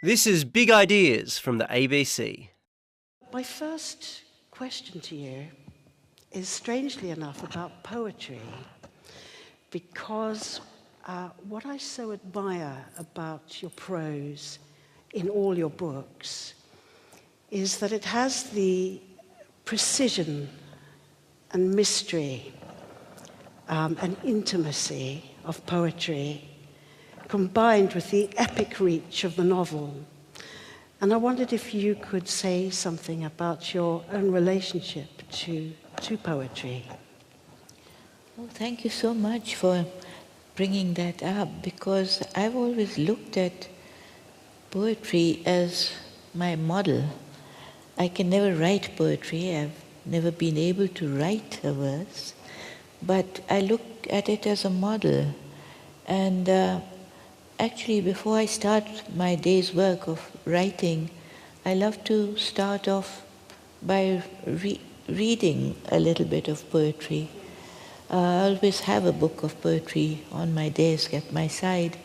This is Big Ideas from the ABC. My first question to you is, strangely enough, about poetry, because what I so admire about your prose in all your books is that it has the precision and mystery and intimacy of poetry combined with the epic reach of the novel. And I wondered if you could say something about your own relationship to poetry. Well, thank you so much for bringing that up, because I've always looked at poetry as my model. I can never write poetry. I've never been able to write a verse, but I look at it as a model. And actually, before I start my day's work of writing, I love to start off by reading a little bit of poetry. I always have a book of poetry on my desk at my side,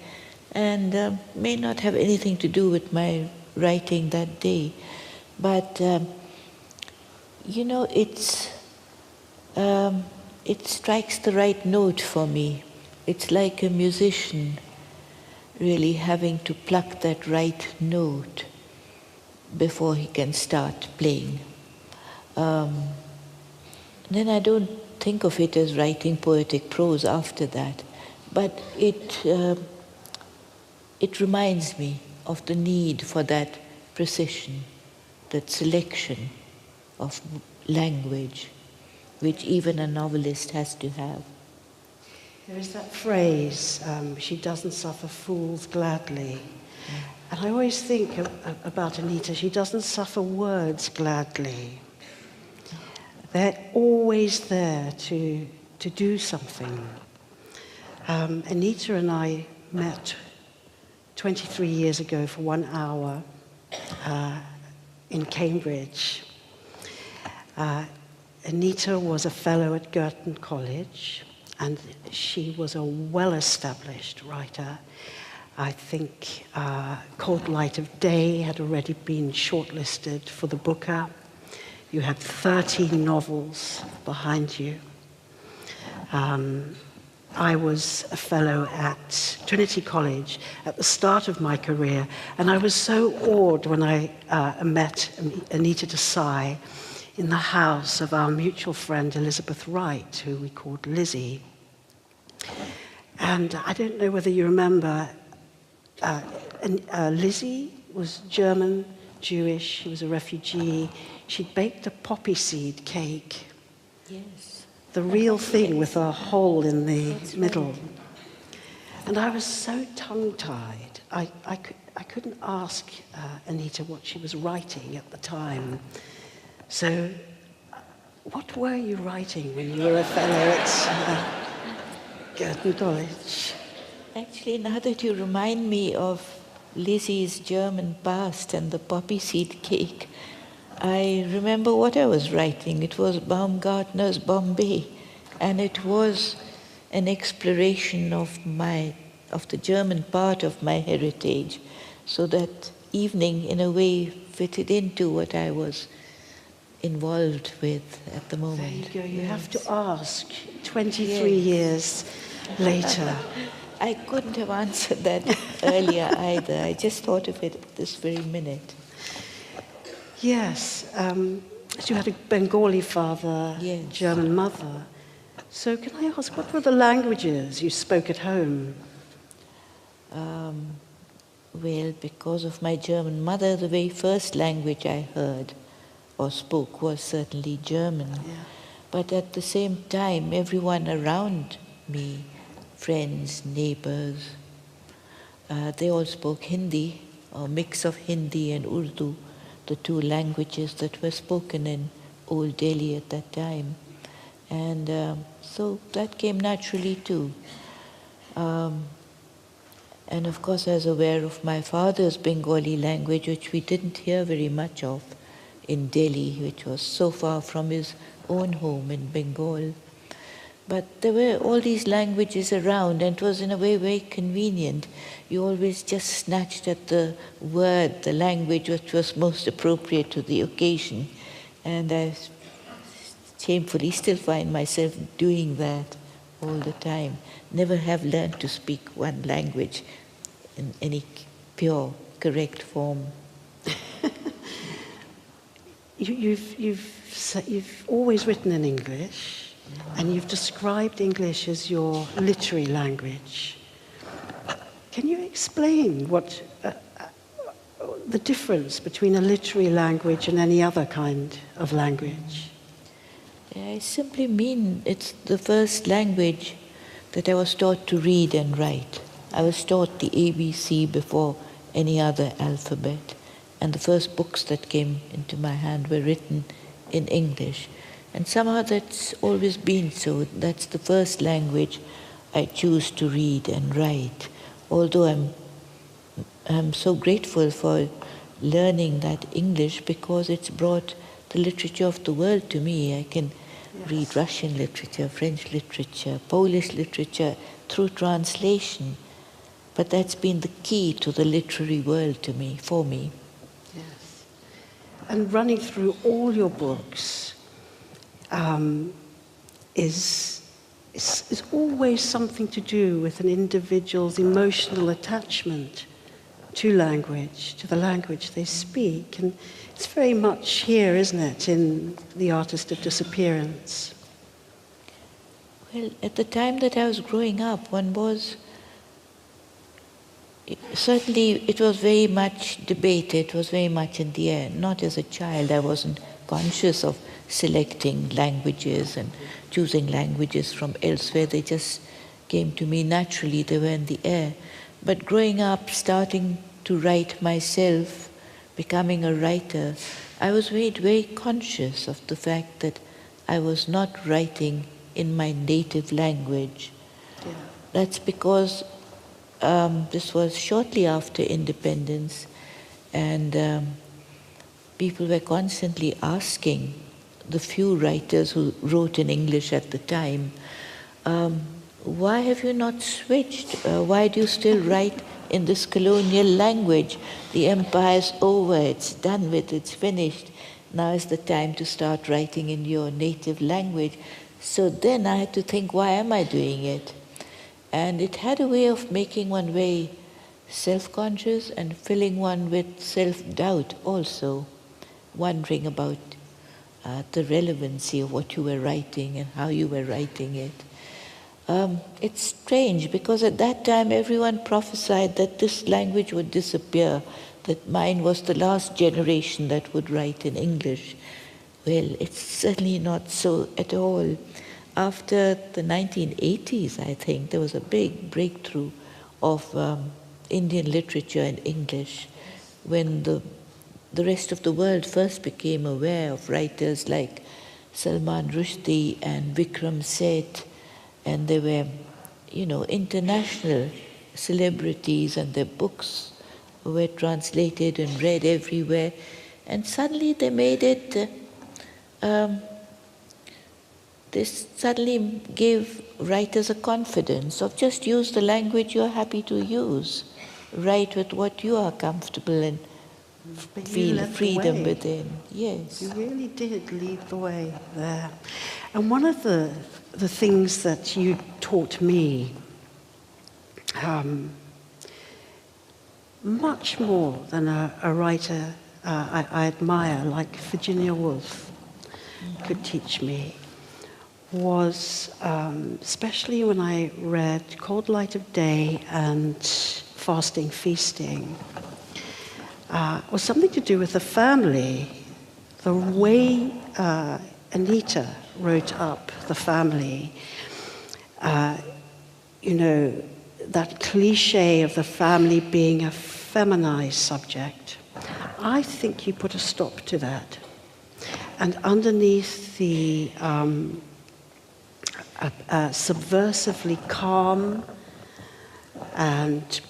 and may not have anything to do with my writing that day. But, it strikes the right note for me. It's like a musician really having to pluck that right note before he can start playing. Then I don't think of it as writing poetic prose after that, but it reminds me of the need for that precision, that selection of language, which even a novelist has to have. There is that phrase, she doesn't suffer fools gladly. And I always think about Anita, she doesn't suffer words gladly. They're always there to do something. Anita and I met 23 years ago for 1 hour in Cambridge. Anita was a fellow at Girton College, and she was a well-established writer. I think Cold Light of Day had already been shortlisted for the Booker. You had 13 novels behind you. I was a fellow at Trinity College at the start of my career, and I was so awed when I met Anita Desai in the house of our mutual friend Elizabeth Wright, who we called Lizzie. And I don't know whether you remember, Lizzie was German, Jewish, she was a refugee. She'd baked a poppy seed cake. Yes. The real thing with a hole in the middle. Right. And I was so tongue-tied. I couldn't ask Anita what she was writing at the time. So, what were you writing when you were a fellow at Girton College? Actually, now that you remind me of Lizzie's German past and the poppy seed cake, I remember what I was writing. It was Baumgartner's Bombay, and it was an exploration of the German part of my heritage. So that evening, in a way, fitted into what I was involved with at the moment. There you go. You yes. have to ask 23 years later. I couldn't have answered that earlier either. I just thought of it at this very minute. Yes. So you had a Bengali father, Yes. German mother. So can I ask, what were the languages you spoke at home? Well, because of my German mother, the very first language I heard or spoke was certainly German. Yeah. But at the same time, everyone around me, friends, neighbors, they all spoke Hindi, or mix of Hindi and Urdu, the two languages that were spoken in Old Delhi at that time. And so that came naturally too. And of course I was aware of my father's Bengali language, which we didn't hear very much of in Delhi, which was so far from his own home in Bengal. But there were all these languages around, and it was in a way very convenient. You always just snatched at the word, the language which was most appropriate to the occasion. And I shamefully still find myself doing that all the time. Never have learned to speak one language in any pure, correct form. You've always written in English, and you've described English as your literary language. Can you explain what the difference between a literary language and any other kind of language? I simply mean it's the first language that I was taught to read and write. I was taught the ABC before any other alphabet, and the first books that came into my hand were written in English. And somehow that's always been so. That's the first language I choose to read and write. Although I'm so grateful for learning that English, because it's brought the literature of the world to me. I can read Russian literature, French literature, Polish literature through translation. But that's been the key to the literary world to me, for me. Yes. And running through all your books is always something to do with an individual's emotional attachment to language, to the language they speak. And it's very much here, isn't it, in The Artist of Disappearance? Well, at the time that I was growing up, certainly it was very much debated, it was very much in the air. Not as a child, I wasn't conscious of selecting languages and choosing languages from elsewhere. They just came to me naturally, they were in the air. But growing up, starting to write myself, becoming a writer, I was made very conscious of the fact that I was not writing in my native language. Yeah. That's because this was shortly after independence, and people were constantly asking the few writers who wrote in English at the time, why have you not switched? Why do you still write in this colonial language? The empire's over, it's done with, it's finished. Now is the time to start writing in your native language. So then I had to think, why am I doing it? And it had a way of making one very self-conscious and filling one with self-doubt also, wondering about the relevancy of what you were writing and how you were writing it. It's strange, because at that time everyone prophesied that this language would disappear, that mine was the last generation that would write in English. Well, it's certainly not so at all. After the 1980s, I think, there was a big breakthrough of Indian literature in English, when the rest of the world first became aware of writers like Salman Rushdie and Vikram Seth, and they were, international celebrities, and their books were translated and read everywhere. And suddenly they made it, they suddenly gave writers a confidence of just use the language you're happy to use. Write with what you are comfortable in. Feel freedom within. Yes. You really did lead the way there. And one of the things that you taught me, much more than a writer I admire, like Virginia Woolf, could teach me, was especially when I read Cold Light of Day and Fasting Feasting, was something to do with the family, the way Anita wrote up the family. That cliche of the family being a feminized subject. I think you put a stop to that. And underneath the subversively calm and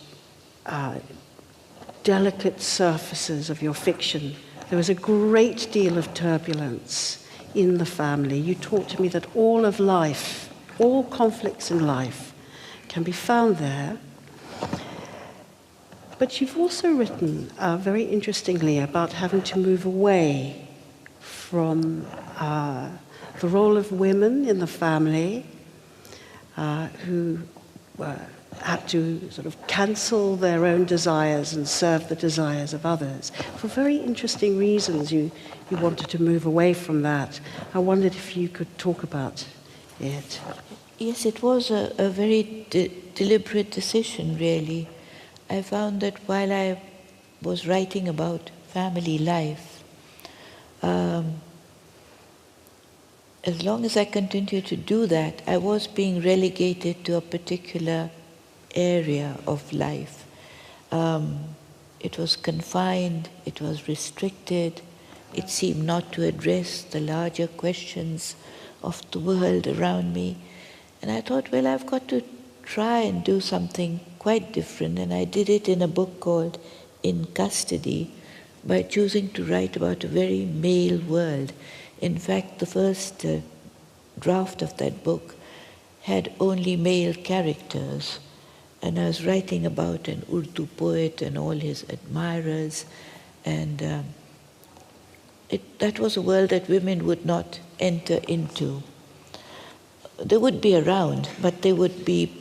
delicate surfaces of your fiction, there was a great deal of turbulence in the family. You taught me that all of life all conflicts in life can be found there. But you've also written, very interestingly, about having to move away from the role of women in the family who had to sort of cancel their own desires and serve the desires of others. For very interesting reasons, you wanted to move away from that. I wondered if you could talk about it. Yes, it was a very deliberate decision, really. I found that while I was writing about family life, as long as I continued to do that, I was being relegated to a particular area of life. It was confined, it was restricted, it seemed not to address the larger questions of the world around me. And I thought, well, I've got to try and do something quite different. And I did it in a book called In Custody by choosing to write about a very male world. In fact, the first draft of that book had only male characters. And I was writing about an Urdu poet and all his admirers. And that was a world that women would not enter into. They would be around, but they would be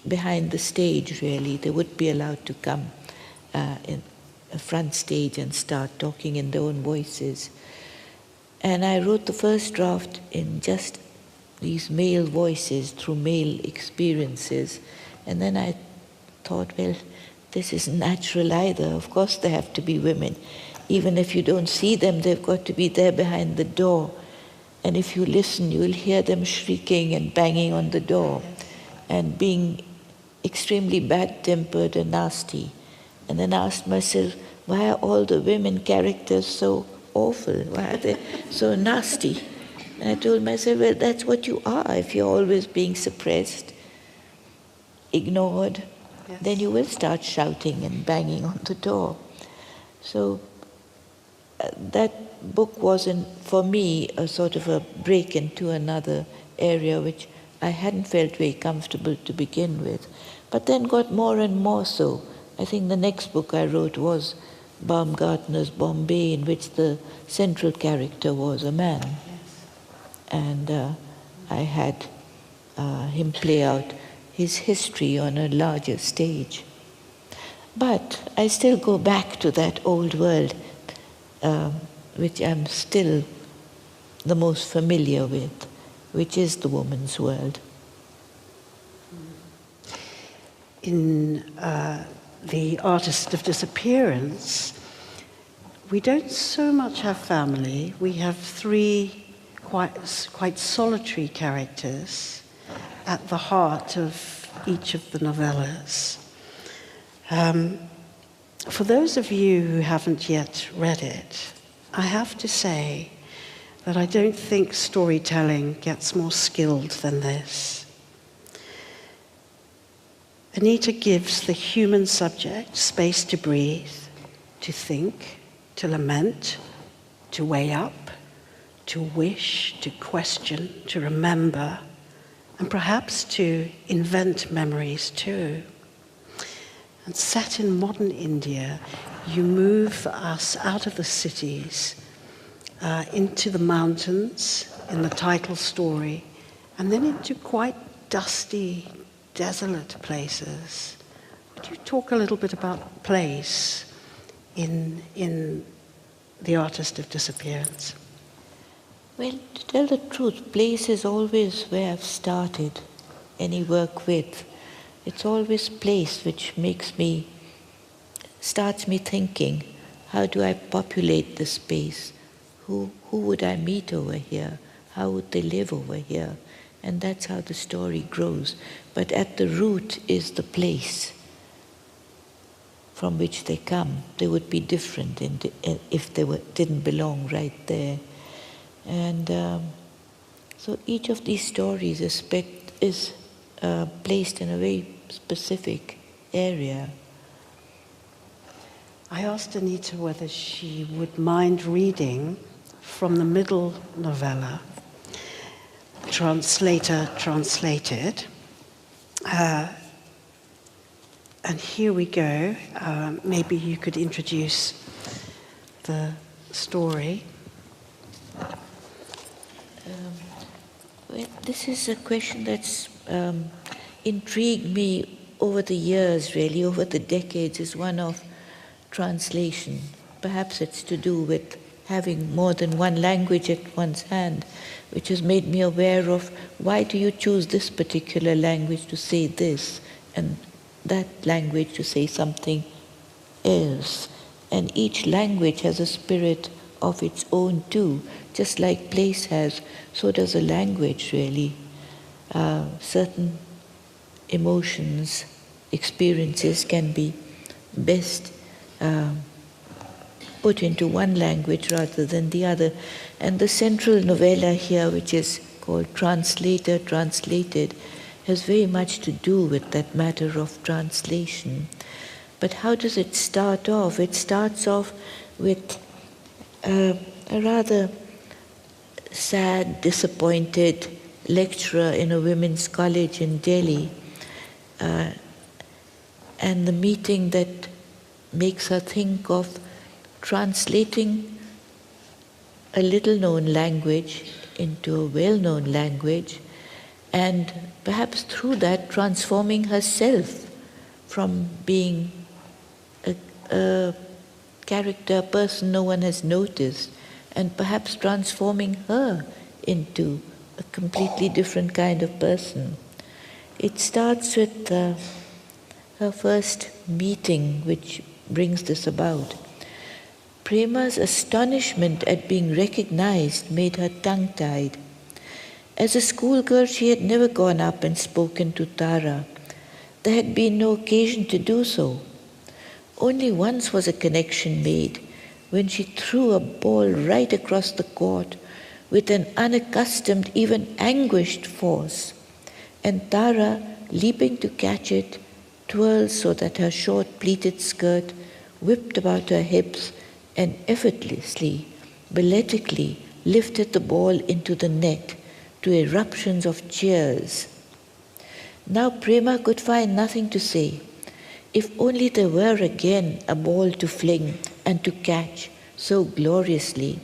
behind the stage, really. They would be allowed to come in a front stage and start talking in their own voices. And I wrote the first draft in just these male voices through male experiences. And then I thought, well, this isn't natural either. Of course they have to be women. Even if you don't see them, they've got to be there behind the door. And if you listen, you'll hear them shrieking and banging on the door and being extremely bad-tempered and nasty. And then I asked myself, why are all the women characters so awful? Why are they so nasty? And I told myself, well, that's what you are. If you're always being suppressed, ignored, yes, then you will start shouting and banging on the door. So that book wasn't, for me, a sort of a break into another area which I hadn't felt very comfortable to begin with, but then got more and more so. I think the next book I wrote was Baumgartner's Bombay, in which the central character was a man. Yes. And I had him play out his history on a larger stage. But I still go back to that old world, which I'm still the most familiar with, which is the woman's world. In the Artist of Disappearance, we don't so much have family. We have three quite solitary characters at the heart of each of the novellas. For those of you who haven't yet read it, I have to say that I don't think storytelling gets more skilled than this. Anita gives the human subject space to breathe, to think, to lament, to weigh up, to wish, to question, to remember, and perhaps to invent memories too. And set in modern India, you move us out of the cities, into the mountains in the title story, and then into quite dusty, desolate places. Would you talk a little bit about place in The Artist of Disappearance? Well, to tell the truth, place is always where I've started any work with. It's always place which starts me thinking, how do I populate the space? Who would I meet over here? How would they live over here? And that's how the story grows. But at the root is the place from which they come. They would be different if they didn't belong right there. And so each of these stories is placed in a very specific area. I asked Anita whether she would mind reading from the middle novella. translator translated. And here we go. Maybe you could introduce the story. Well, this is a question that's intrigued me over the years, really, over the decades, is one of translation. Perhaps it's to do with having more than one language at one's hand, which has made me aware of why do you choose this particular language to say this, and that language to say something else. And each language has a spirit of its own too. Just like place has, so does a language really. Certain emotions, experiences can be best put into one language rather than the other. And the central novella here, which is called Translator Translated, has very much to do with that matter of translation. But how does it start off? It starts off with a rather sad, disappointed lecturer in a women's college in Delhi, and the meeting that makes her think of translating a little-known language into a well-known language, and perhaps through that transforming herself from being a character, a person no one has noticed, and perhaps transforming her into a completely different kind of person. It starts with her first meeting, which brings this about. Prema's astonishment at being recognized made her tongue-tied. As a schoolgirl, she had never gone up and spoken to Tara. There had been no occasion to do so. Only once was a connection made, when she threw a ball right across the court with an unaccustomed, even anguished force, and Tara, leaping to catch it, twirled so that her short pleated skirt whipped about her hips and effortlessly, balletically lifted the ball into the net to eruptions of cheers. Now Prema could find nothing to say. If only there were again a ball to fling and to catch so gloriously.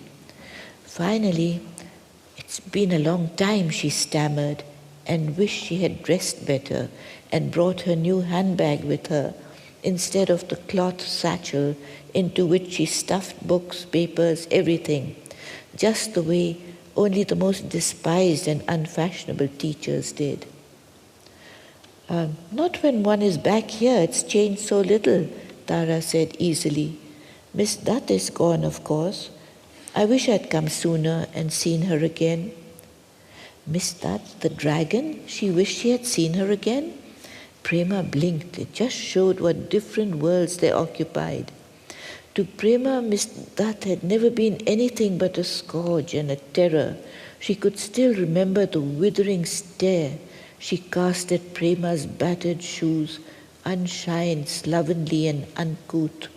Finally, "It's been a long time," she stammered, and wished she had dressed better and brought her new handbag with her instead of the cloth satchel into which she stuffed books, papers, everything, just the way only the most despised and unfashionable teachers did. "Not when one is back here, it's changed so little," Tara said easily. "Miss Dutt is gone, of course. I wish I'd come sooner and seen her again." Miss Dutt, the dragon? She wished she had seen her again? Prema blinked. It just showed what different worlds they occupied. To Prema, Miss Dutt had never been anything but a scourge and a terror. She could still remember the withering stare she cast at Prema's battered shoes, unshined, slovenly and uncouth.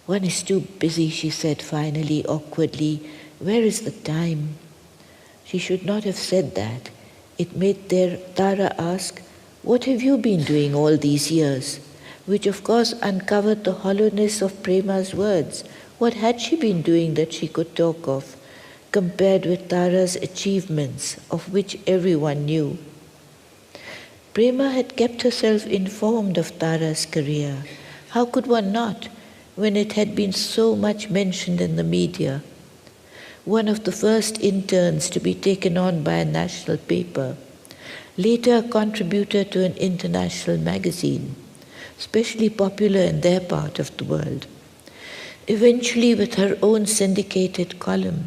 "One is too busy," she said finally, awkwardly. "Where is the time?" She should not have said that. It made Tara ask, "What have you been doing all these years?" Which of course uncovered the hollowness of Prema's words. What had she been doing that she could talk of, compared with Tara's achievements, of which everyone knew? Prema had kept herself informed of Tara's career. How could one not, when it had been so much mentioned in the media? One of the first interns to be taken on by a national paper, later a contributor to an international magazine, especially popular in their part of the world, eventually with her own syndicated column.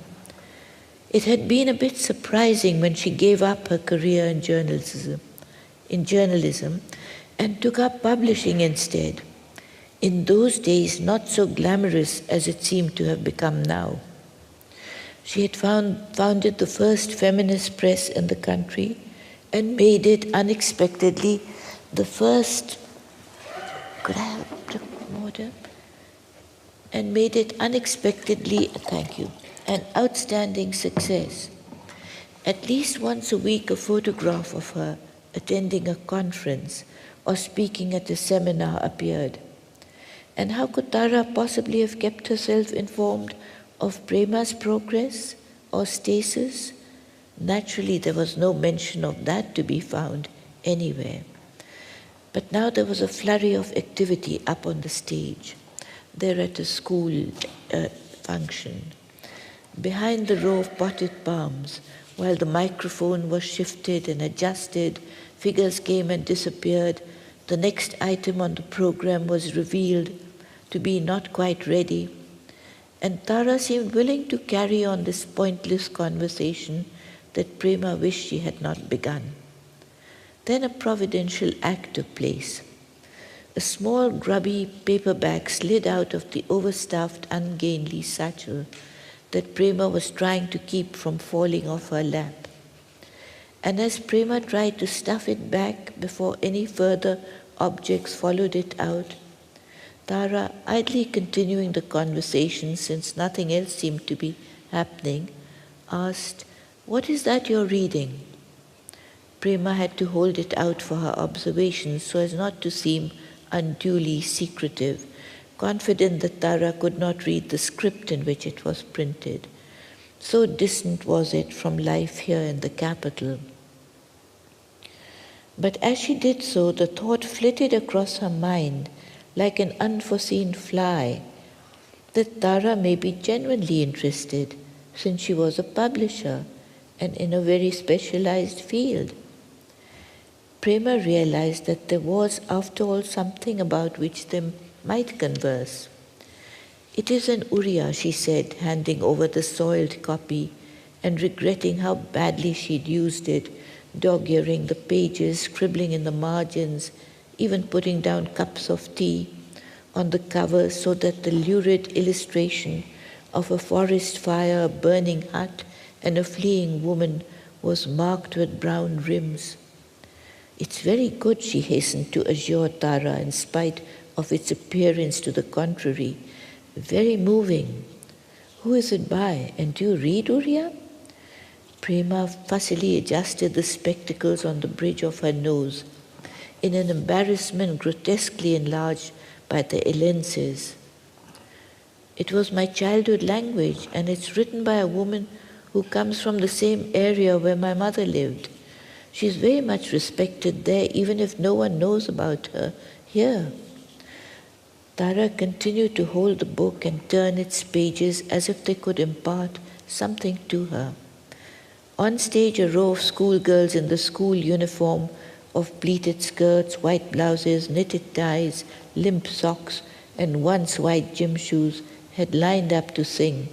It had been a bit surprising when she gave up her career in journalism and took up publishing instead. In those days, not so glamorous as it seemed to have become now. She had founded the first feminist press in the country and made it unexpectedly the first, could I have water? And made it unexpectedly, thank you, an outstanding success. At least once a week, a photograph of her attending a conference or speaking at a seminar appeared. And how could Tara possibly have kept herself informed of Prema's progress or stasis? Naturally, there was no mention of that to be found anywhere. But now there was a flurry of activity up on the stage. They're at a school function. Behind the row of potted palms, while the microphone was shifted and adjusted, figures came and disappeared. The next item on the program was revealed to be not quite ready. And Tara seemed willing to carry on this pointless conversation that Prema wished she had not begun. Then a providential act took place. A small grubby paper bag slid out of the overstuffed, ungainly satchel that Prema was trying to keep from falling off her lap. And as Prema tried to stuff it back before any further objects followed it out, Tara, idly continuing the conversation since nothing else seemed to be happening, asked, "What is that you're reading?" Prema had to hold it out for her observation so as not to seem unduly secretive, confident that Tara could not read the script in which it was printed. So distant was it from life here in the capital. But as she did so, the thought flitted across her mind like an unforeseen fly that Tara may be genuinely interested, since she was a publisher and in a very specialized field. Prema realized that there was, after all, something about which they might converse. "It is an Uriya," she said, handing over the soiled copy and regretting how badly she'd used it, dog-earing the pages, scribbling in the margins, even putting down cups of tea on the cover so that the lurid illustration of a forest fire, a burning hut, and a fleeing woman was marked with brown rims. "It's very good," she hastened to assure Tara, in spite of its appearance to the contrary. "Very moving. Who is it by? And do you read Uriya?" Prema fussily adjusted the spectacles on the bridge of her nose, in an embarrassment grotesquely enlarged by the lenses. "It was my childhood language, and it's written by a woman who comes from the same area where my mother lived. She's very much respected there, even if no one knows about her here." Tara continued to hold the book and turn its pages as if they could impart something to her. On stage, a row of schoolgirls in the school uniform of pleated skirts, white blouses, knitted ties, limp socks, and once white gym shoes had lined up to sing.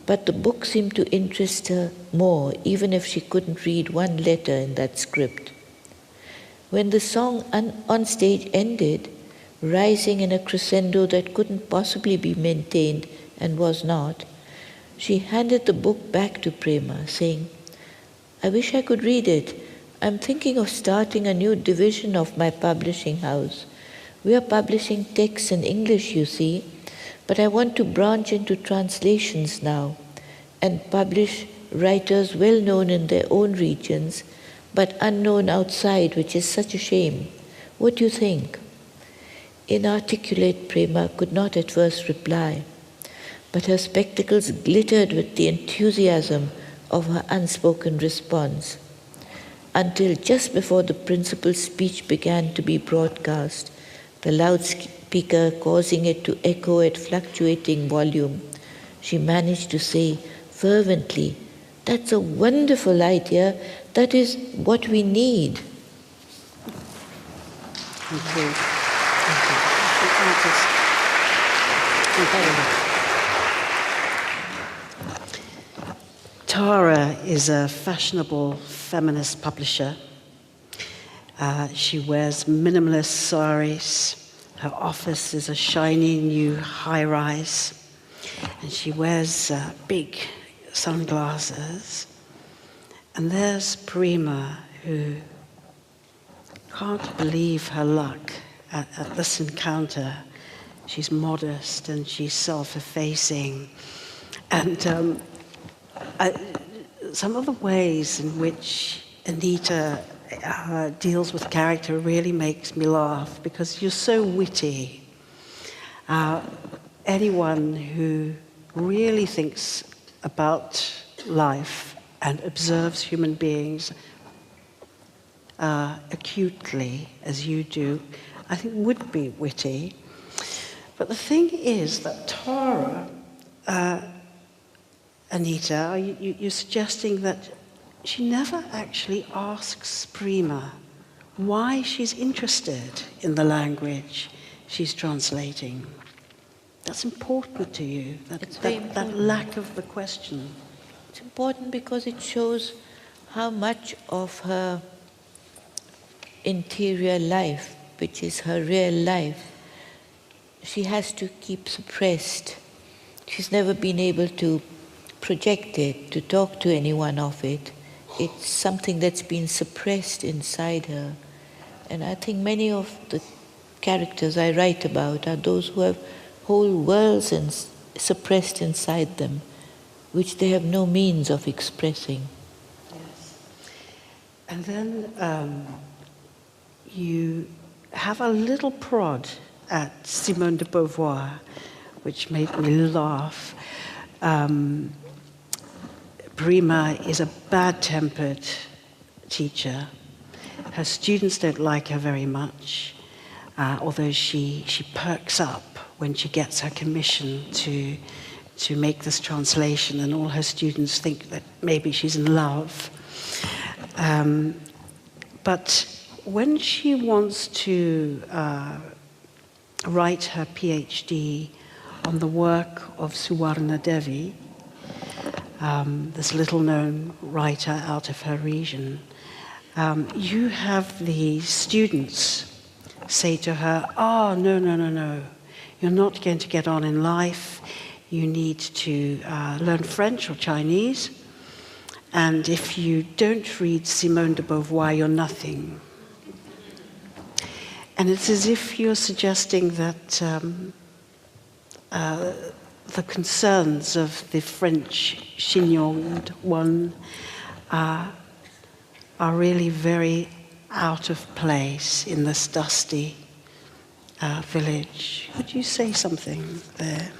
But the book seemed to interest her more, even if she couldn't read one letter in that script. When the song on stage ended, rising in a crescendo that couldn't possibly be maintained and was not, she handed the book back to Prema, saying, "I wish I could read it. I'm thinking of starting a new division of my publishing house. We are publishing texts in English, you see, but I want to branch into translations now and publish writers well known in their own regions but unknown outside, which is such a shame. What do you think?" Inarticulate Prema could not at first reply, but her spectacles glittered with the enthusiasm of her unspoken response, until just before the principal's speech began to be broadcast, the loudspeaker causing it to echo at fluctuating volume, she managed to say fervently, "That's a wonderful idea. That is what we need." Thank you. Thank you. Tara is a fashionable feminist publisher. She wears minimalist saris. Her office is a shiny new high-rise. And she wears big sunglasses. And there's Prema, who can't believe her luck at this encounter. She's modest and she's self-effacing. And some of the ways in which Anita deals with character really makes me laugh, because you're so witty. Anyone who really thinks about life and observes human beings acutely, as you do, I think would be witty. But the thing is that Tara, Anita, you're suggesting that she never actually asks Prima why she's interested in the language she's translating. That's important to you, that lack of the question. It's important because it shows how much of her interior life, which is her real life, she has to keep suppressed. She's never been able to project it, to talk to anyone of it. It's something that's been suppressed inside her. And I think many of the characters I write about are those who have whole worlds suppressed inside them, which they have no means of expressing. Yes. And then you have a little prod at Simone de Beauvoir, which made me laugh. Prima is a bad-tempered teacher. Her students don't like her very much, although she perks up when she gets her commission to make this translation, and all her students think that maybe she's in love. But when she wants to write her PhD on the work of Suwarna Devi, this little-known writer out of her region, you have the students say to her, "Oh, no. You're not going to get on in life. You need to learn French or Chinese. And if you don't read Simone de Beauvoir, you're nothing." And it's as if you're suggesting that the concerns of the French chignoned one are really very out of place in this dusty village. Would you say something there?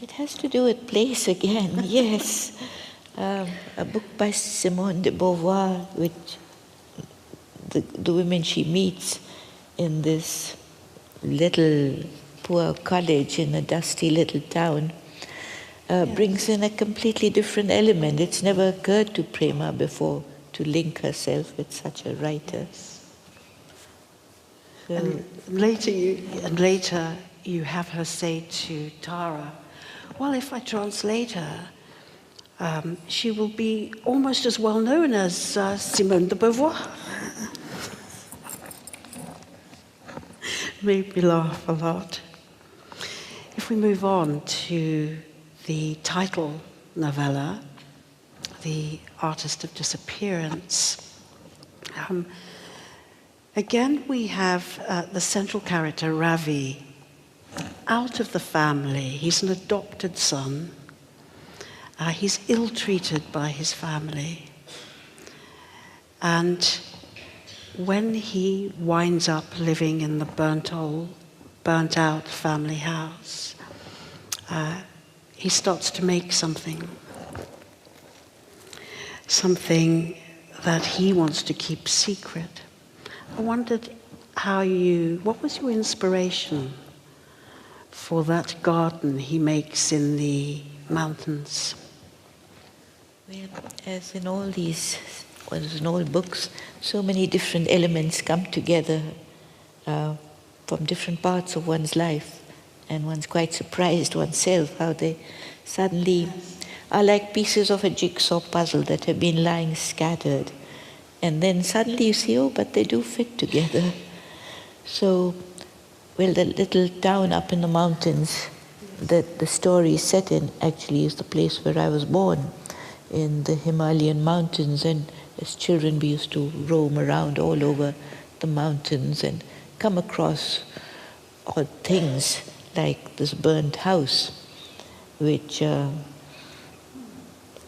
It has to do with place again, yes. A book by Simone de Beauvoir, which the women she meets in this little poor cottage in a dusty little town brings in a completely different element. It's never occurred to Prema before to link herself with such a writer. So, and later you have her say to Tara, "Well, if I translate her, she will be almost as well known as Simone de Beauvoir." Made me laugh a lot. If we move on to the title novella, The Artist of Disappearance, again we have the central character, Ravi, out of the family. He's an adopted son. He's ill-treated by his family. And when he winds up living in the burnt-out family house, he starts to make something that he wants to keep secret. I wondered what was your inspiration for that garden he makes in the mountains? well, as in all books, so many different elements come together from different parts of one's life, and one's quite surprised oneself how they suddenly are like pieces of a jigsaw puzzle that have been lying scattered, and then suddenly you see, oh, but they do fit together. So, well, the little town up in the mountains that the story is set in actually is the place where I was born, in the Himalayan mountains, and as children we used to roam around all over the mountains and come across odd things like this burnt house, which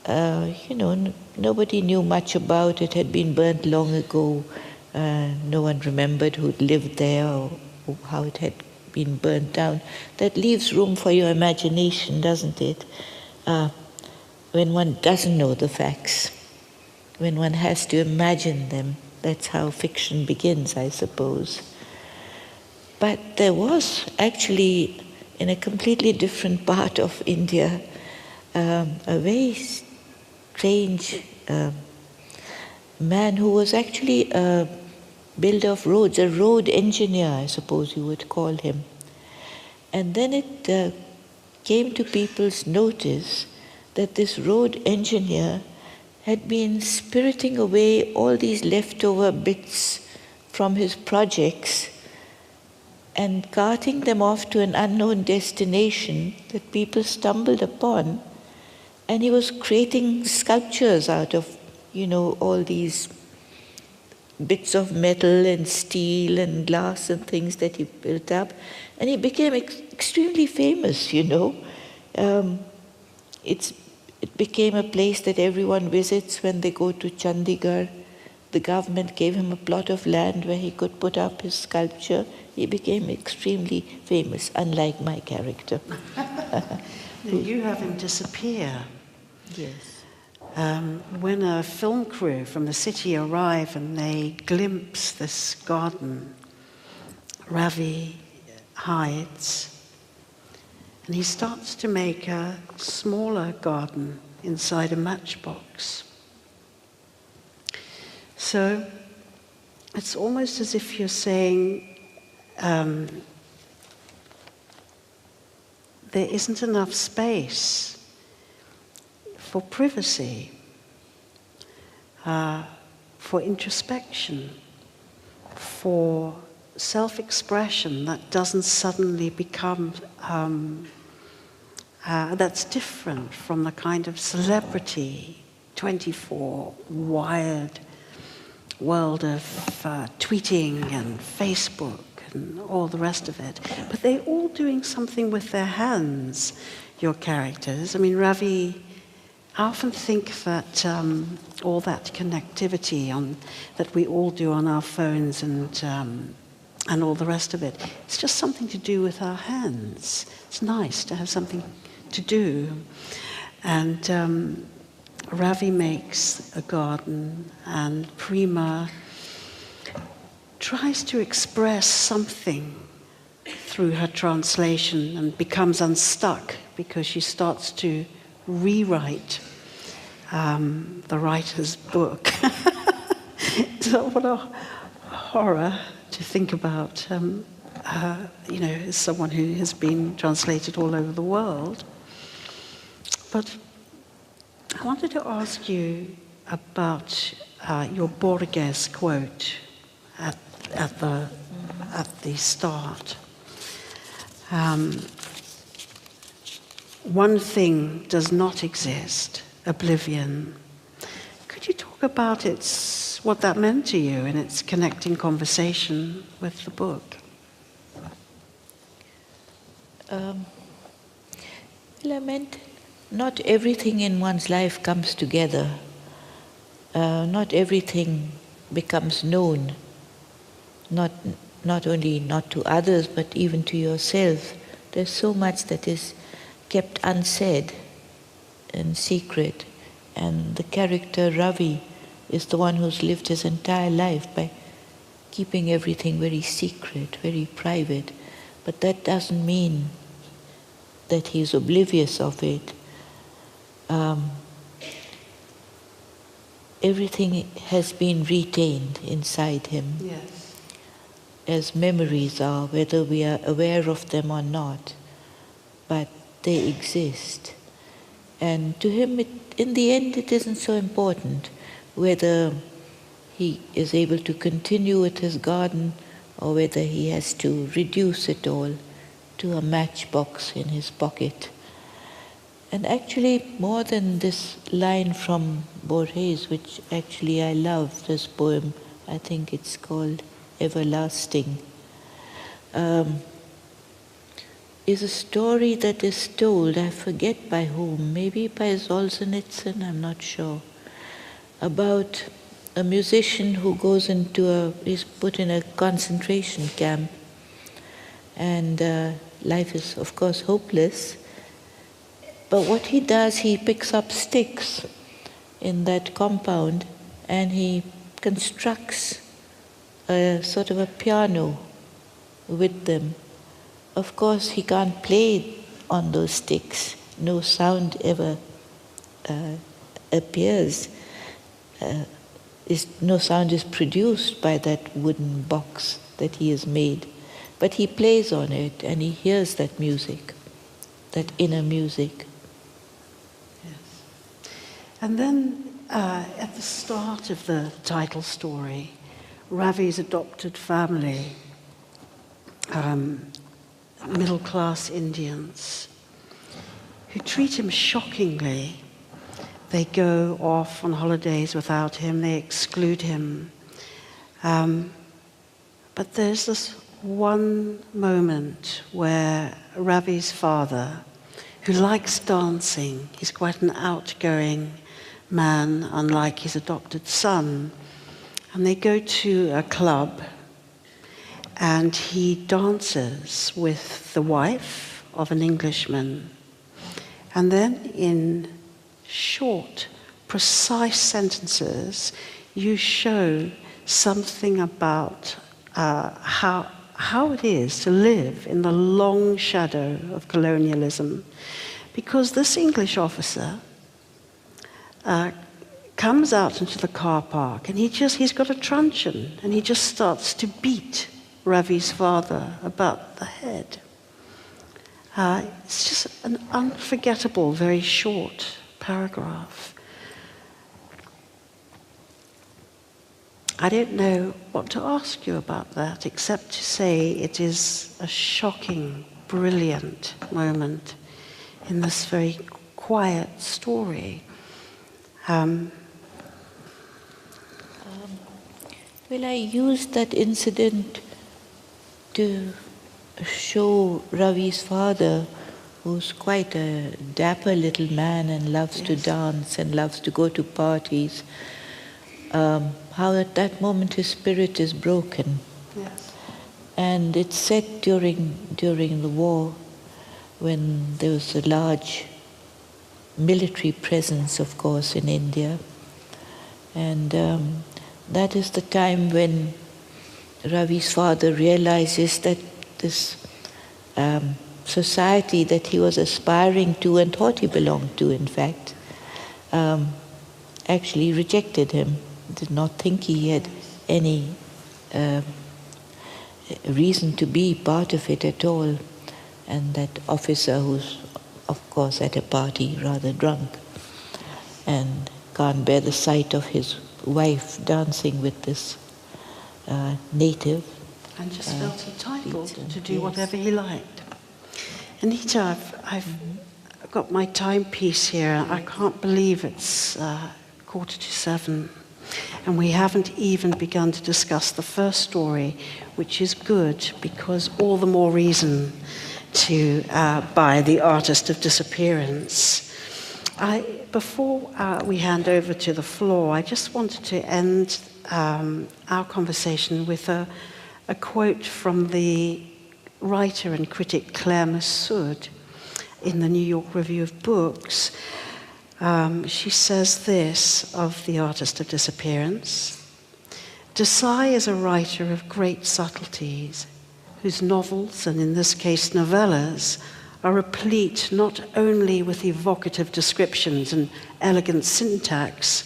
nobody knew much about it, had been burnt long ago. No one remembered who'd lived there or how it had been burnt down. That leaves room for your imagination, doesn't it? When one doesn't know the facts, when one has to imagine them. That's how fiction begins, I suppose. But there was actually, in a completely different part of India, a very strange man who was actually a builder of roads, a road engineer, I suppose you would call him. And then it came to people's notice that this road engineer had been spiriting away all these leftover bits from his projects and carting them off to an unknown destination that people stumbled upon. And he was creating sculptures out of, all these bits of metal and steel and glass and things that he built up. And he became extremely famous, It became a place that everyone visits when they go to Chandigarh. The government gave him a plot of land where he could put up his sculpture. He became extremely famous, unlike my character. You have him disappear. Yes. When a film crew from the city arrive and they glimpse this garden, Ravi hides. And he starts to make a smaller garden inside a matchbox. So it's almost as if you're saying there isn't enough space for privacy, for introspection, for self-expression that doesn't suddenly become that's different from the kind of celebrity 24 wired world of tweeting and Facebook and all the rest of it. But they're all doing something with their hands, your characters. I mean, Ravi, I often think that all that connectivity that we all do on our phones and all the rest of it, it's just something to do with our hands. It's nice to have something to do. And Ravi makes a garden, and Prima tries to express something through her translation and becomes unstuck because she starts to rewrite the writer's book. So what a horror to think about, as someone who has been translated all over the world. But I wanted to ask you about your Borges quote at the start. One thing does not exist, oblivion. Could you talk about what that meant to you in its connecting conversation with the book? I meant not everything in one's life comes together. Not everything becomes known. Not only not to others, but even to yourself. There's so much that is kept unsaid and secret. And the character Ravi is the one who's lived his entire life by keeping everything very secret, very private. But that doesn't mean that he's oblivious of it. Everything has been retained inside him. Yes. As memories are, whether we are aware of them or not. But they exist. And to him, in the end, it isn't so important whether he is able to continue with his garden or whether he has to reduce it all to a matchbox in his pocket. And actually, more than this line from Borges, which actually I love, this poem, I think it's called Everlasting. is a story that is told, I forget by whom, maybe by Solzhenitsyn, I'm not sure, about a musician who is put in a concentration camp, and life is, of course, hopeless. But what he does, he picks up sticks in that compound and he constructs a sort of a piano with them. Of course, he can't play on those sticks. No sound ever appears. No sound is produced by that wooden box that he has made. But he plays on it and he hears that music, that inner music. Yes. And then at the start of the title story, Ravi's adopted family, middle-class Indians, who treat him shockingly. They go off on holidays without him, they exclude him. But there's this one moment where Ravi's father, who likes dancing, he's quite an outgoing man, unlike his adopted son, and they go to a club and he dances with the wife of an Englishman. And then in short, precise sentences, you show something about how it is to live in the long shadow of colonialism. Because this English officer comes out into the car park and he's got a truncheon and he just starts to beat Ravi's father about the head. It's just an unforgettable, very short paragraph. I don't know what to ask you about that, except to say it is a shocking, brilliant moment in this very quiet story. Well, I used that incident to show Ravi's father, who's quite a dapper little man and loves to dance and loves to go to parties, how at that moment his spirit is broken. Yes. And it's set during the war, when there was a large military presence, of course, in India. And that is the time when Ravi's father realizes that this society that he was aspiring to and thought he belonged to, in fact, actually rejected him, did not think he had any reason to be part of it at all. And that officer, who's of course at a party rather drunk and can't bear the sight of his wife dancing with this native. And just felt entitled to do whatever he liked. Anita, I've got my timepiece here. I can't believe it's 6:45. And we haven't even begun to discuss the first story, which is good, because all the more reason to buy The Artist of Disappearance. Before we hand over to the floor, I just wanted to end our conversation with a quote from the writer and critic Claire Massoud in the New York Review of Books. She says this of The Artist of Disappearance: Desai is a writer of great subtleties, whose novels, and in this case novellas, are replete not only with evocative descriptions and elegant syntax,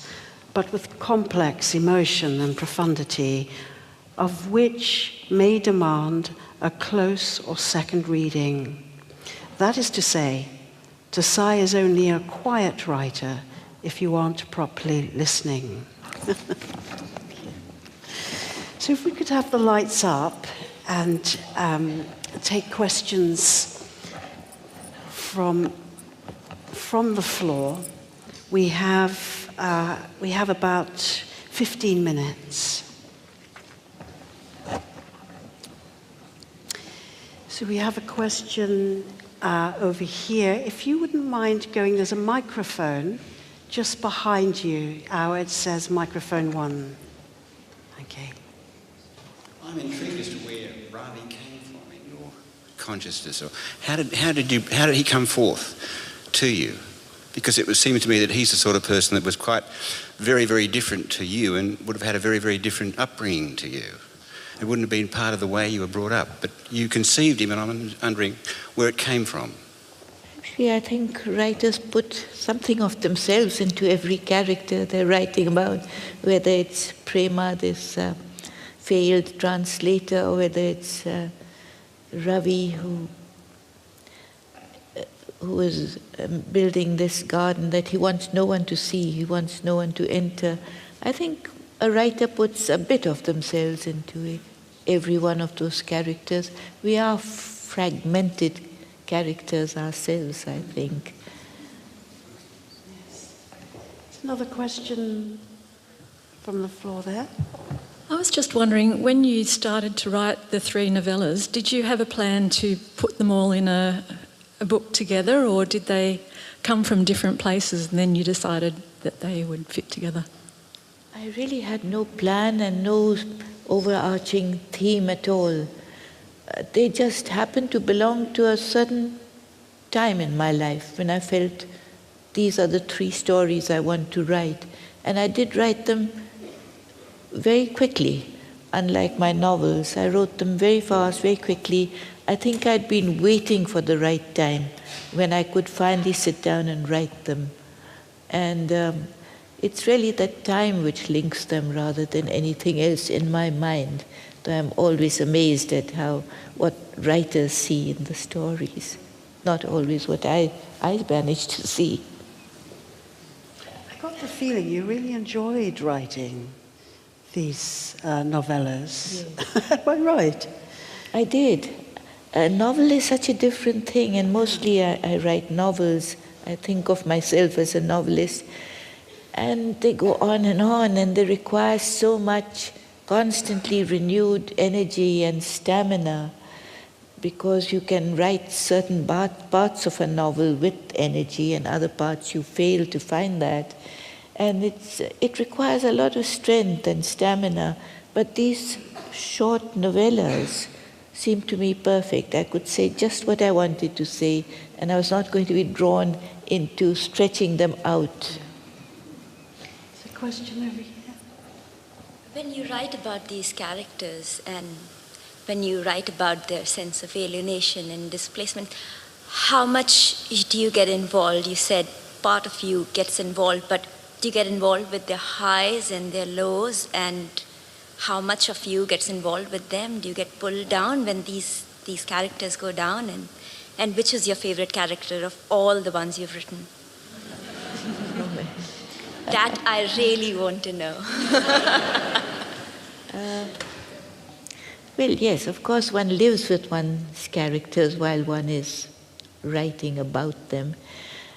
but with complex emotion and profundity, of which may demand a close or second reading. That is to say, Desai is only a quiet writer if you aren't properly listening. So if we could have the lights up and take questions from the floor. We have about 15 minutes. So we have a question over here. If you wouldn't mind going, there's a microphone just behind you. It says microphone 1. Okay. I'm intrigued as to where Ravi came from in your consciousness. Or how did he come forth to you? Because it would seem to me that he's the sort of person that was quite very, very different to you and would have had a very, very different upbringing to you. It wouldn't have been part of the way you were brought up, but you conceived him, and I'm wondering where it came from. Actually, I think writers put something of themselves into every character they're writing about, whether it's Prema, this failed translator, or whether it's Ravi, who is building this garden that he wants no one to see, he wants no one to enter. I think a writer puts a bit of themselves into every one of those characters. We are fragmented characters ourselves, I think. Yes. Another question from the floor there. I was just wondering, when you started to write the 3 novellas, did you have a plan to put them all in a book together, or did they come from different places and then you decided that they would fit together? I really had no plan and no overarching theme at all. They just happened to belong to a certain time in my life when I felt these are the 3 stories I want to write. And I did write them very quickly. Unlike my novels, I wrote them very fast, very quickly. I think I'd been waiting for the right time when I could finally sit down and write them. And it's really that time which links them rather than anything else in my mind. Though I'm always amazed at what writers see in the stories, not always what I managed to see. I got the feeling you really enjoyed writing these novellas. Yes. Am I right? I did. A novel is such a different thing, and mostly I write novels. I think of myself as a novelist. And they go on, and they require so much constantly renewed energy and stamina, because you can write certain parts of a novel with energy and other parts you fail to find that. And it requires a lot of strength and stamina. But these short novellas seemed to me perfect. I could say just what I wanted to say, and I was not going to be drawn into stretching them out. There's a question over here. When you write about these characters and when you write about their sense of alienation and displacement, how much do you get involved? You said part of you gets involved, but do you get involved with their highs and their lows, and how much of you gets involved with them? Do you get pulled down when these characters go down? And which is your favorite character of all the ones you've written? That I really want to know. Well, yes, of course one lives with one's characters while one is writing about them.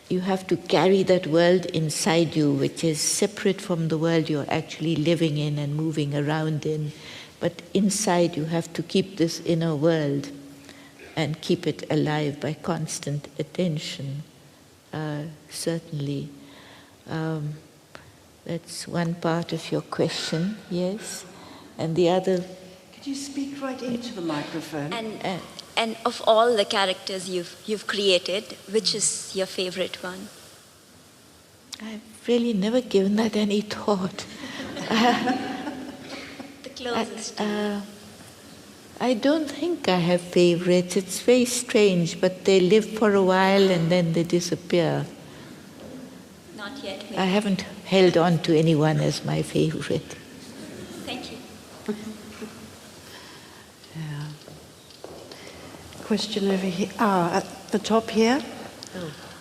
You have to carry that world inside you, which is separate from the world you're actually living in and moving around in. But inside you have to keep this inner world and keep it alive by constant attention, certainly. That's one part of your question, yes. And the other... Could you speak right into the microphone? And of all the characters you've created, which is your favorite one? I've really never given that any thought. The closest. I don't think I have favorites. It's very strange, but they live for a while and then they disappear. Not yet, maybe. I haven't held on to anyone as my favorite. Thank you. Yeah. Question over here. At the top here.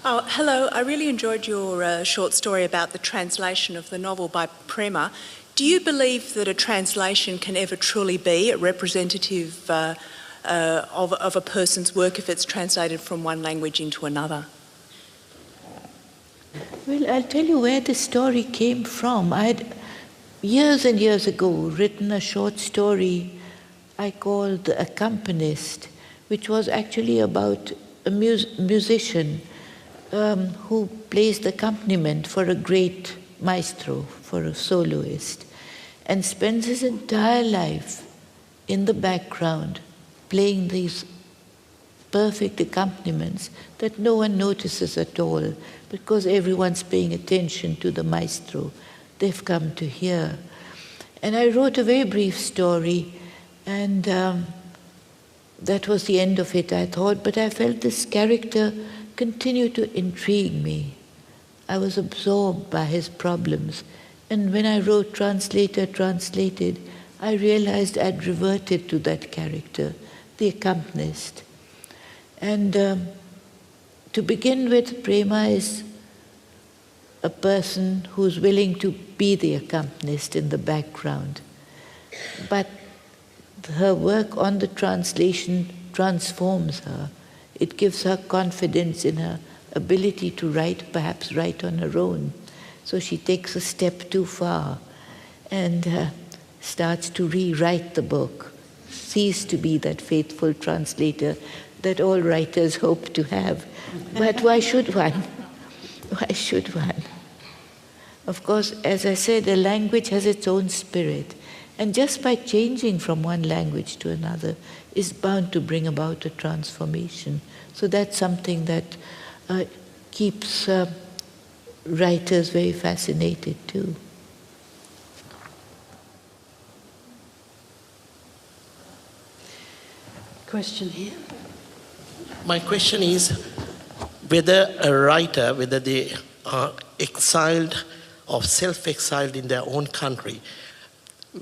Oh, hello. I really enjoyed your short story about the translation of the novel by Prema. Do you believe that a translation can ever truly be a representative of a person's work if it's translated from one language into another? Well, I'll tell you where the story came from. I had, years and years ago, written a short story I called The Accompanist, which was actually about a musician who plays the accompaniment for a great maestro, for a soloist, and spends his entire life in the background playing these perfect accompaniments that no one notices at all because everyone's paying attention to the maestro they've come to hear. And I wrote a very brief story, and that was the end of it, I thought, but I felt this character continued to intrigue me. I was absorbed by his problems, and when I wrote translated, I realized I'd reverted to that character, the accompanist. And to begin with, Prema is a person who's willing to be the accompanist in the background. But her work on the translation transforms her. It gives her confidence in her ability to write, perhaps write on her own. So she takes a step too far and starts to rewrite the book, cease to be that faithful translator that all writers hope to have. But why should one? Why should one? Of course, as I said, a language has its own spirit. And just by changing from one language to another is bound to bring about a transformation. So that's something that keeps writers very fascinated too. Question here. My question is whether a writer, whether they are exiled or self-exiled in their own country,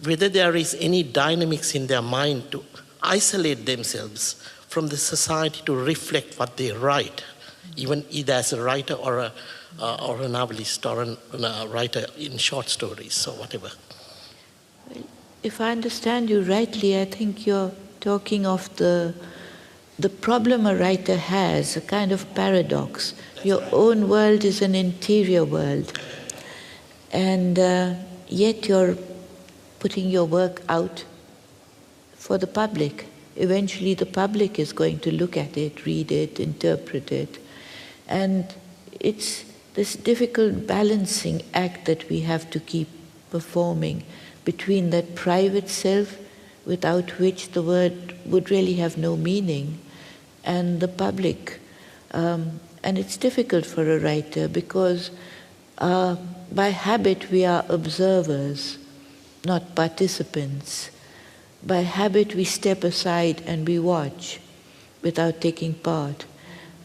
whether there is any dynamics in their mind to isolate themselves from the society to reflect what they write, even either as a writer or a novelist or a writer in short stories or whatever. Well, if I understand you rightly, I think you're talking of the problem a writer has, a kind of paradox. Your own world is an interior world, and yet you're putting your work out for the public. Eventually the public is going to look at it, read it, interpret it. And it's this difficult balancing act that we have to keep performing between that private self, without which the word would really have no meaning, and the public. And it's difficult for a writer because by habit we are observers, not participants. By habit we step aside and we watch without taking part.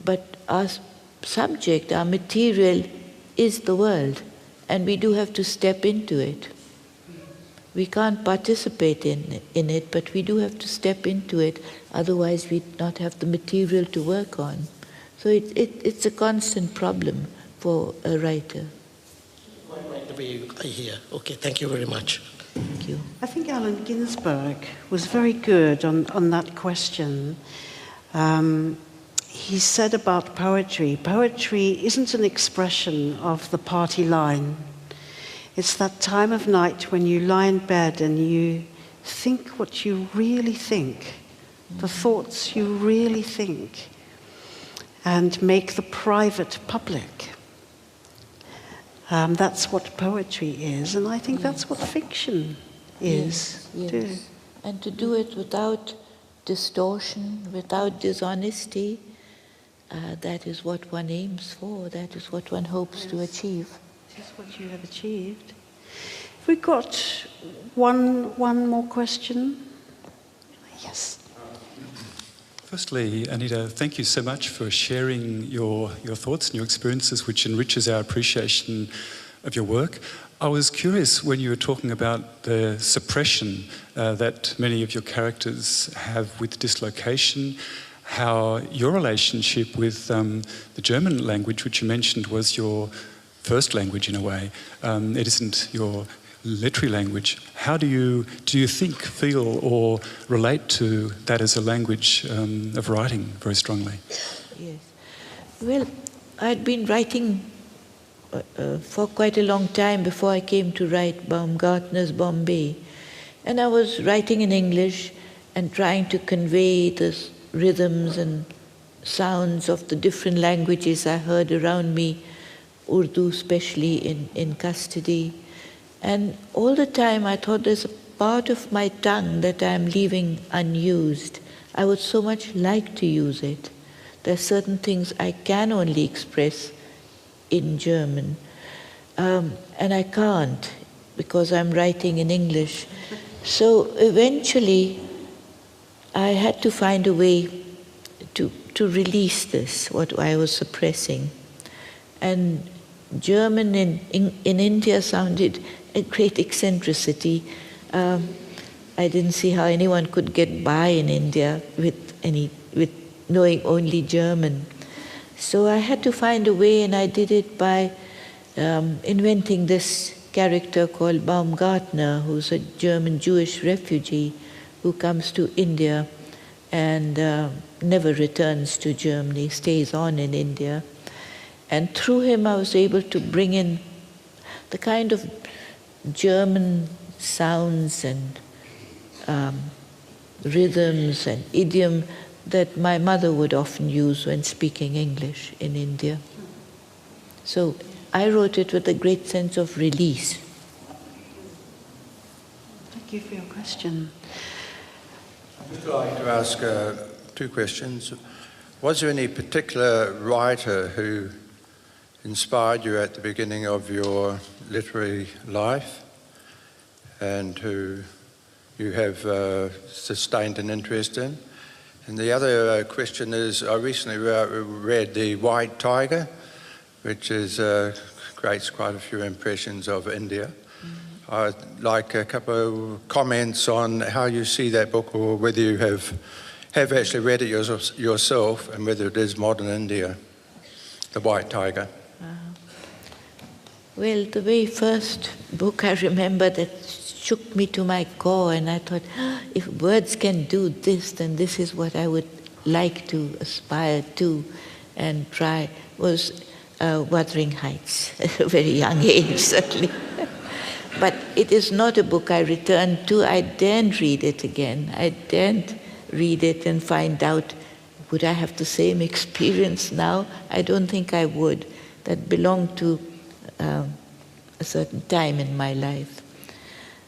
But our subject, our material is the world, and we do have to step into it. We can't participate in it, but we do have to step into it, otherwise we'd not have the material to work on. So it's a constant problem for a writer. Right the way I hear. Okay, thank you very much. Thank you. I think Allen Ginsberg was very good on that question. He said about poetry isn't an expression of the party line. It's that time of night when you lie in bed and you think what you really think, the thoughts you really think, and make the private public. That's what poetry is, and I think that's what fiction is too. And to do it without distortion, without dishonesty, that is what one aims for, that is what one hopes to achieve. This is what you have achieved. We've got one more question. Yes. Firstly, Anita, thank you so much for sharing your thoughts and your experiences, which enriches our appreciation of your work. I was curious when you were talking about the suppression that many of your characters have with dislocation, how your relationship with the German language, which you mentioned was your first language in a way, it isn't your literary language. How do you think, feel, or relate to that as a language of writing very strongly? Yes. Well, I'd been writing for quite a long time before I came to write Baumgartner's Bombay. And I was writing in English and trying to convey this rhythms and sounds of the different languages I heard around me, Urdu especially in custody. And all the time I thought there's a part of my tongue that I'm leaving unused. I would so much like to use it. There are certain things I can only express in German, and I can't because I'm writing in English. So eventually I had to find a way to release this, what I was suppressing. And German in India sounded a great eccentricity. I didn't see how anyone could get by in India with knowing only German. So I had to find a way, and I did it by inventing this character called Baumgartner, who's a German Jewish refugee who comes to India and never returns to Germany, stays on in India. And through him I was able to bring in the kind of German sounds and rhythms and idiom that my mother would often use when speaking English in India. So I wrote it with a great sense of release. Thank you for your question. I'd like to ask two questions. Was there any particular writer who inspired you at the beginning of your literary life and who you have sustained an interest in? And the other question is, I recently read The White Tiger, which creates quite a few impressions of India. I'd like a couple of comments on how you see that book, or whether you have actually read it yourself, and whether it is modern India, The White Tiger. Well, the very first book I remember that shook me to my core, and I thought, if words can do this, then this is what I would like to aspire to and try, was Wuthering Heights, at a very young age, certainly. But it is not a book I returned to. I daren't read it again. I daren't read it and find out, would I have the same experience now? I don't think I would. That belonged to a certain time in my life.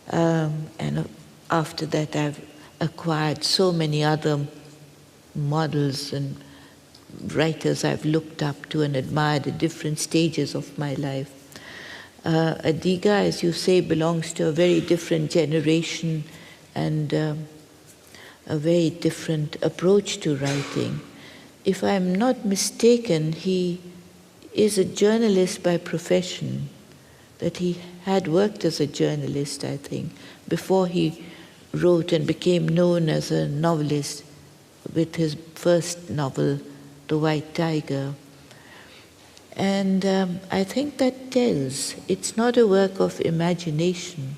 And after that, I've acquired so many other models and writers I've looked up to and admired at different stages of my life. Adiga, as you say, belongs to a very different generation and a very different approach to writing. If I'm not mistaken, he is a journalist by profession, that he had worked as a journalist, I think, before he wrote and became known as a novelist with his first novel, The White Tiger. And I think that tells. It's not a work of imagination.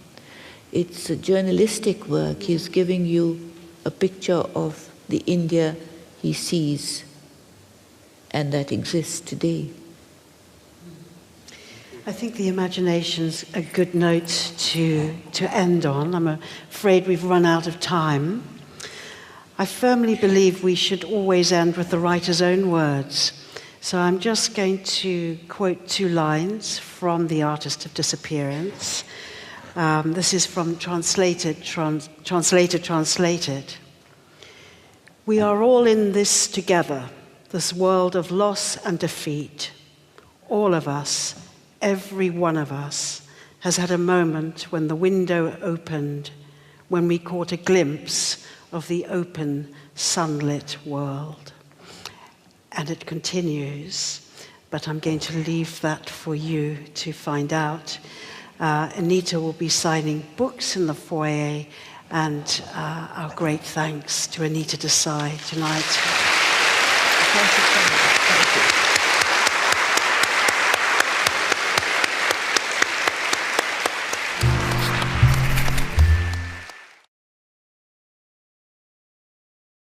It's a journalistic work. He's giving you a picture of the India he sees and that exists today. I think the imagination's a good note to end on. I'm afraid we've run out of time. I firmly believe we should always end with the writer's own words. So I'm just going to quote two lines from The Artist of Disappearance. This is from Translated. We are all in this together, this world of loss and defeat. All of us, every one of us, has had a moment when the window opened, when we caught a glimpse of the open, sunlit world. And it continues, but I'm going to leave that for you to find out. Anita will be signing books in the foyer, and our great thanks to Anita Desai tonight.